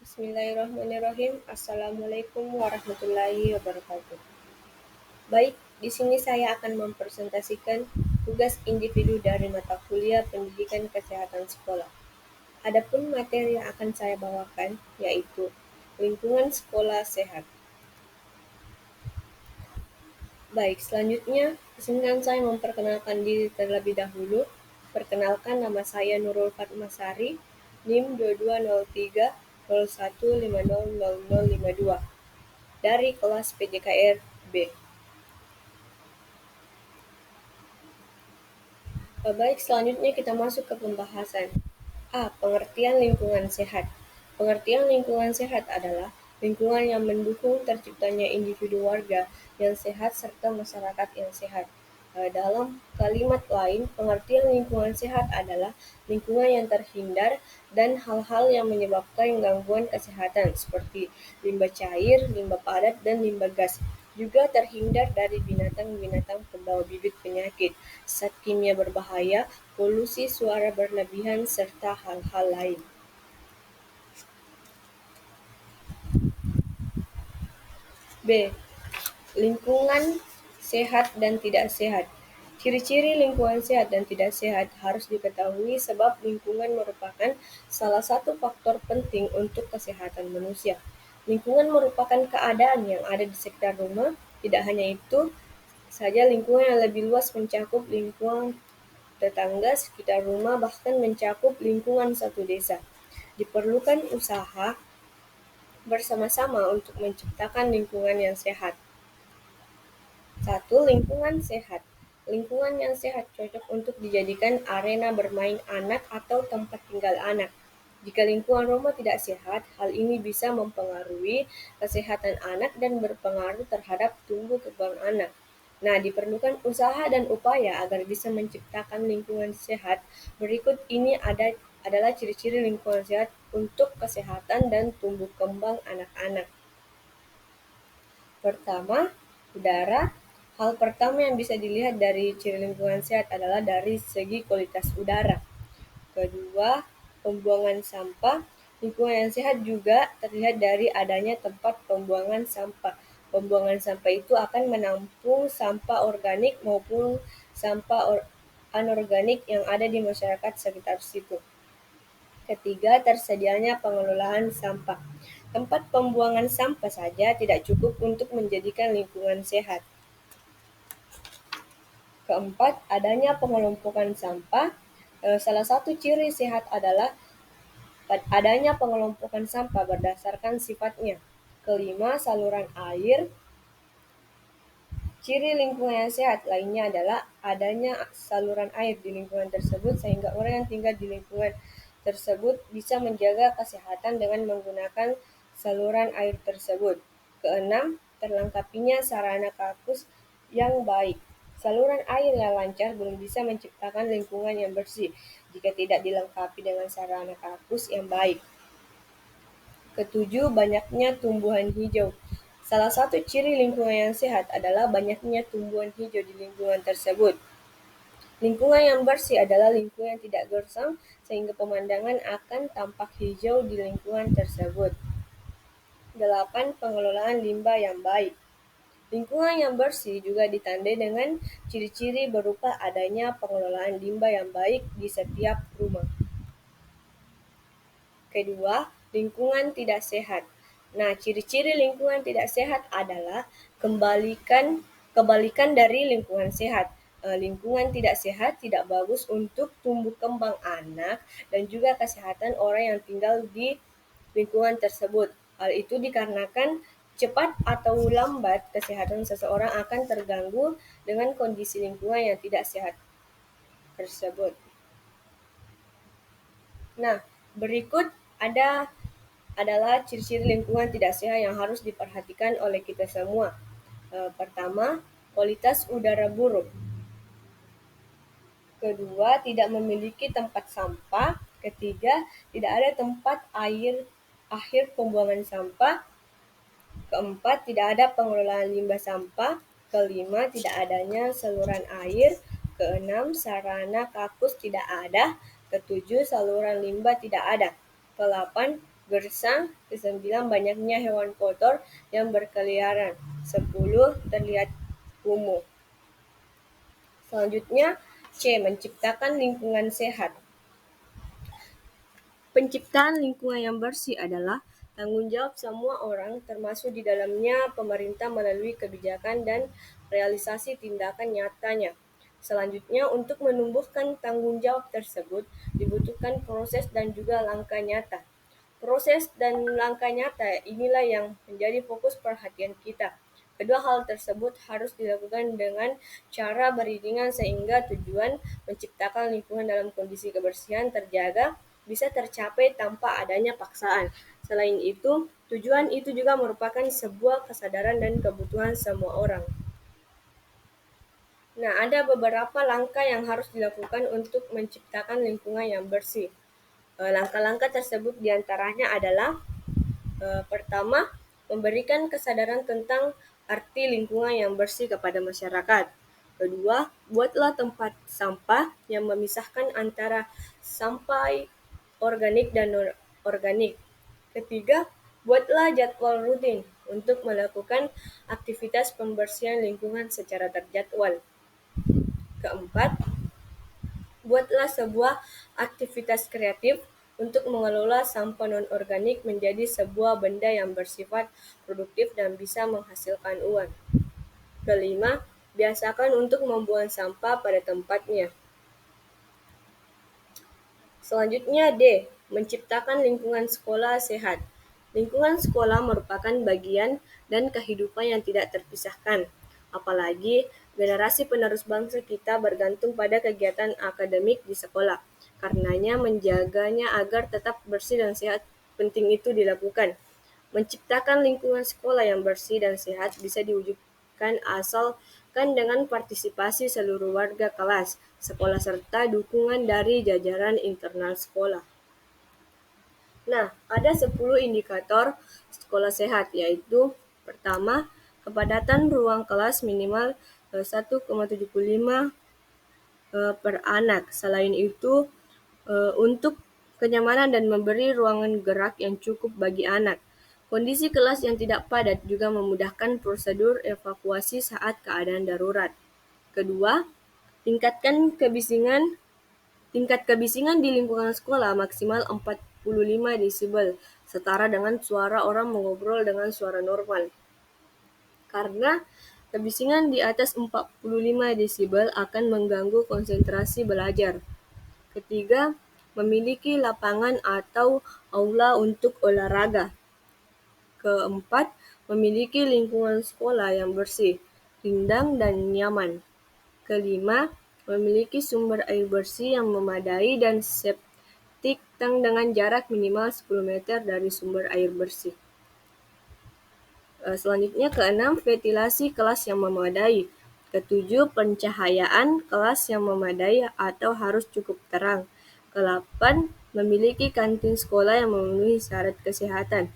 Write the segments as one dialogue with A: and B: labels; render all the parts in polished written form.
A: Bismillahirrahmanirrahim. Assalamualaikum warahmatullahi wabarakatuh. Baik, di sini saya akan mempresentasikan tugas individu dari mata kuliah Pendidikan Kesehatan Sekolah. Adapun materi yang akan saya bawakan yaitu lingkungan sekolah sehat. Baik, selanjutnya izinkan saya memperkenalkan diri terlebih dahulu. Perkenalkan, nama saya Nurul Fatmasari, NIM 220301500052 dari kelas PJKR B. Baik, selanjutnya kita masuk ke pembahasan. A. Pengertian lingkungan sehat. Pengertian lingkungan sehat adalah lingkungan yang mendukung terciptanya individu warga yang sehat serta masyarakat yang sehat. Dalam kalimat lain, pengertian lingkungan sehat adalah lingkungan yang terhindar dan hal-hal yang menyebabkan gangguan kesehatan seperti limbah cair, limbah padat, dan limbah gas. Juga terhindar dari binatang-binatang pembawa bibit penyakit, zat kimia berbahaya, polusi suara berlebihan, serta hal-hal lain. B. Lingkungan sehat dan tidak sehat. Ciri-ciri lingkungan sehat dan tidak sehat harus diketahui sebab lingkungan merupakan salah satu faktor penting untuk kesehatan manusia. Lingkungan merupakan keadaan yang ada di sekitar rumah. Tidak hanya itu saja, lingkungan yang lebih luas mencakup lingkungan tetangga, sekitar rumah, bahkan mencakup lingkungan satu desa. Diperlukan usaha bersama-sama untuk menciptakan lingkungan yang sehat. 1. Lingkungan sehat. Lingkungan yang sehat cocok untuk dijadikan arena bermain anak atau tempat tinggal anak. Jika lingkungan rumah tidak sehat, hal ini bisa mempengaruhi kesehatan anak dan berpengaruh terhadap tumbuh kembang anak. Nah, diperlukan usaha dan upaya agar bisa menciptakan lingkungan sehat. Berikut ini adalah ciri-ciri lingkungan sehat untuk kesehatan dan tumbuh kembang anak-anak. Pertama, udara. Hal pertama yang bisa dilihat dari ciri lingkungan sehat adalah dari segi kualitas udara. Kedua, pembuangan sampah. Lingkungan yang sehat juga terlihat dari adanya tempat pembuangan sampah. Pembuangan sampah itu akan menampung sampah organik maupun sampah anorganik yang ada di masyarakat sekitar situ. Ketiga, tersedianya pengelolaan sampah. Tempat pembuangan sampah saja tidak cukup untuk menjadikan lingkungan sehat. Keempat, adanya pengelompokan sampah. Salah satu ciri sehat adalah adanya pengelompokan sampah berdasarkan sifatnya. Kelima, saluran air. Ciri lingkungan yang sehat lainnya adalah adanya saluran air di lingkungan tersebut sehingga orang yang tinggal di lingkungan tersebut bisa menjaga kesehatan dengan menggunakan saluran air tersebut. Keenam, terlengkapinya sarana kakus yang baik. Saluran air yang lancar belum bisa menciptakan lingkungan yang bersih jika tidak dilengkapi dengan sarana kakus yang baik. Ketujuh, banyaknya tumbuhan hijau. Salah satu ciri lingkungan yang sehat adalah banyaknya tumbuhan hijau di lingkungan tersebut. Lingkungan yang bersih adalah lingkungan yang tidak gersang sehingga pemandangan akan tampak hijau di lingkungan tersebut. 8. Pengelolaan limbah yang baik. Lingkungan yang bersih juga ditandai dengan ciri-ciri berupa adanya pengelolaan limbah yang baik di setiap rumah. Kedua, lingkungan tidak sehat. Nah, ciri-ciri lingkungan tidak sehat adalah kebalikan dari lingkungan sehat. Lingkungan tidak sehat tidak bagus untuk tumbuh kembang anak dan juga kesehatan orang yang tinggal di lingkungan tersebut. Hal itu dikarenakan cepat atau lambat kesehatan seseorang akan terganggu dengan kondisi lingkungan yang tidak sehat tersebut. Nah, berikut adalah ciri-ciri lingkungan tidak sehat yang harus diperhatikan oleh kita semua. Pertama, kualitas udara buruk. Kedua, tidak memiliki tempat sampah. Ketiga, tidak ada tempat akhir pembuangan sampah. Keempat, tidak ada pengelolaan limbah sampah. Kelima, tidak adanya saluran air. Keenam, sarana kakus tidak ada. Ketujuh, saluran limbah tidak ada. Kedelapan, gersang. 9, banyaknya hewan kotor yang berkeliaran. 10, terlihat kumuh. Selanjutnya, C. Menciptakan lingkungan sehat. Penciptaan lingkungan yang bersih adalah tanggung jawab semua orang, termasuk di dalamnya pemerintah melalui kebijakan dan realisasi tindakan nyatanya. Selanjutnya, untuk menumbuhkan tanggung jawab tersebut, dibutuhkan proses dan juga langkah nyata. Proses dan langkah nyata inilah yang menjadi fokus perhatian kita. Kedua hal tersebut harus dilakukan dengan cara beriringan sehingga tujuan menciptakan lingkungan dalam kondisi kebersihan terjaga bisa tercapai tanpa adanya paksaan. Selain itu, tujuan itu juga merupakan sebuah kesadaran dan kebutuhan semua orang. Nah, ada beberapa langkah yang harus dilakukan untuk menciptakan lingkungan yang bersih. Langkah-langkah tersebut diantaranya adalah pertama, memberikan kesadaran tentang arti lingkungan yang bersih kepada masyarakat. Kedua, buatlah tempat sampah yang memisahkan antara sampah organik dan non-organik. Ketiga, buatlah jadwal rutin untuk melakukan aktivitas pembersihan lingkungan secara terjadwal. Keempat, buatlah sebuah aktivitas kreatif untuk mengelola sampah non-organik menjadi sebuah benda yang bersifat produktif dan bisa menghasilkan uang. Kelima, biasakan untuk membuang sampah pada tempatnya. Selanjutnya D. Menciptakan lingkungan sekolah sehat. Lingkungan sekolah merupakan bagian dan kehidupan yang tidak terpisahkan. Apalagi generasi penerus bangsa kita bergantung pada kegiatan akademik di sekolah. Karenanya menjaganya agar tetap bersih dan sehat penting itu dilakukan. Menciptakan lingkungan sekolah yang bersih dan sehat bisa diwujudkan asalkan dengan partisipasi seluruh warga kelas, sekolah serta dukungan dari jajaran internal sekolah. Nah, ada 10 indikator sekolah sehat, yaitu pertama, kepadatan ruang kelas minimal 1,75 per anak. Selain itu, untuk kenyamanan dan memberi ruangan gerak yang cukup bagi anak. Kondisi kelas yang tidak padat juga memudahkan prosedur evakuasi saat keadaan darurat. Kedua, tingkatkan tingkat kebisingan di lingkungan sekolah maksimal 45 desibel, setara dengan suara orang mengobrol dengan suara normal. Karena kebisingan di atas 45 desibel akan mengganggu konsentrasi belajar. Ketiga, memiliki lapangan atau aula untuk olahraga. Keempat, memiliki lingkungan sekolah yang bersih, rindang, dan nyaman. Kelima, memiliki sumber air bersih yang memadai dan septic tank dengan jarak minimal 10 meter dari sumber air bersih. Selanjutnya keenam, ventilasi kelas yang memadai. Ketujuh, pencahayaan kelas yang memadai atau harus cukup terang. Kedelapan, memiliki kantin sekolah yang memenuhi syarat kesehatan.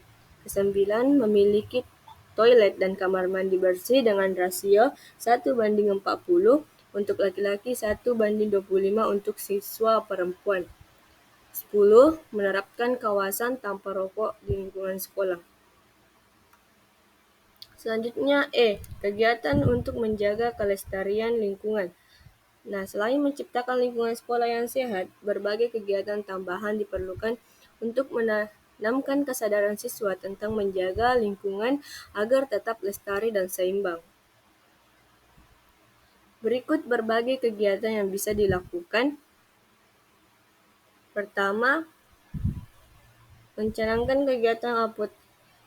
A: Kesembilan, memiliki toilet dan kamar mandi bersih dengan rasio 1:40 untuk laki-laki, 1:25 untuk siswa perempuan. 10, menerapkan kawasan tanpa rokok di lingkungan sekolah. Selanjutnya kegiatan untuk menjaga kelestarian lingkungan. Nah, selain menciptakan lingkungan sekolah yang sehat, berbagai kegiatan tambahan diperlukan untuk menanamkan kesadaran siswa tentang menjaga lingkungan agar tetap lestari dan seimbang. Berikut berbagai kegiatan yang bisa dilakukan. Pertama, mencanangkan kegiatan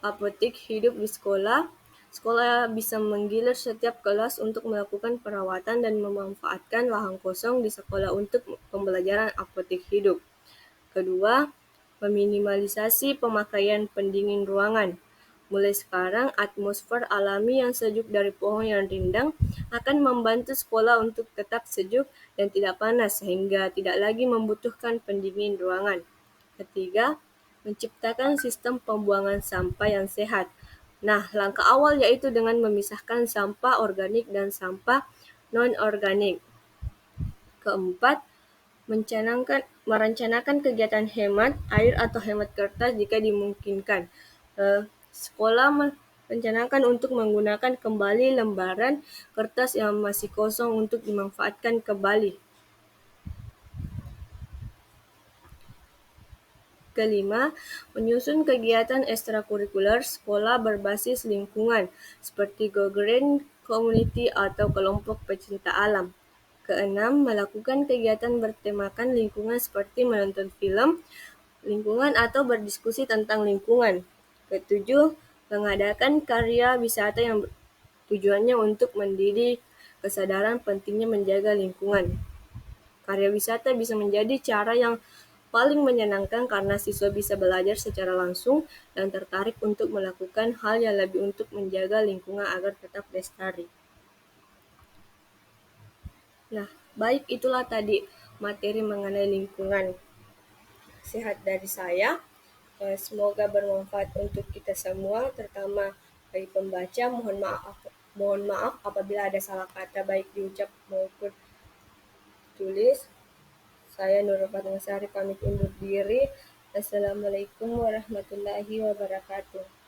A: apotik hidup di sekolah. Sekolah bisa menggilir setiap kelas untuk melakukan perawatan dan memanfaatkan lahan kosong di sekolah untuk pembelajaran apotik hidup. Kedua, meminimalisasi pemakaian pendingin ruangan. Mulai sekarang, atmosfer alami yang sejuk dari pohon yang rindang akan membantu sekolah untuk tetap sejuk dan tidak panas sehingga tidak lagi membutuhkan pendingin ruangan. Ketiga, menciptakan sistem pembuangan sampah yang sehat. Nah, langkah awal yaitu dengan memisahkan sampah organik dan sampah non-organik. Keempat, Merencanakan kegiatan hemat air atau hemat kertas jika dimungkinkan. Sekolah merencanakan untuk menggunakan kembali lembaran kertas yang masih kosong untuk dimanfaatkan kembali. Kelima, menyusun kegiatan ekstrakurikuler sekolah berbasis lingkungan, seperti Go-Green Community atau kelompok pecinta alam. Keenam, melakukan kegiatan bertemakan lingkungan seperti menonton film lingkungan atau berdiskusi tentang lingkungan. Ketujuh, mengadakan karya wisata yang tujuannya untuk mendidik kesadaran pentingnya menjaga lingkungan. Karya wisata bisa menjadi cara yang paling menyenangkan karena siswa bisa belajar secara langsung dan tertarik untuk melakukan hal yang lebih untuk menjaga lingkungan agar tetap lestari. Nah, baik itulah tadi materi mengenai lingkungan sehat dari saya. Semoga bermanfaat untuk kita semua, terutama bagi pembaca. Mohon maaf apabila ada salah kata baik diucap maupun tulis. Saya Nurul Fatmasari pamit undur diri. Assalamualaikum warahmatullahi wabarakatuh.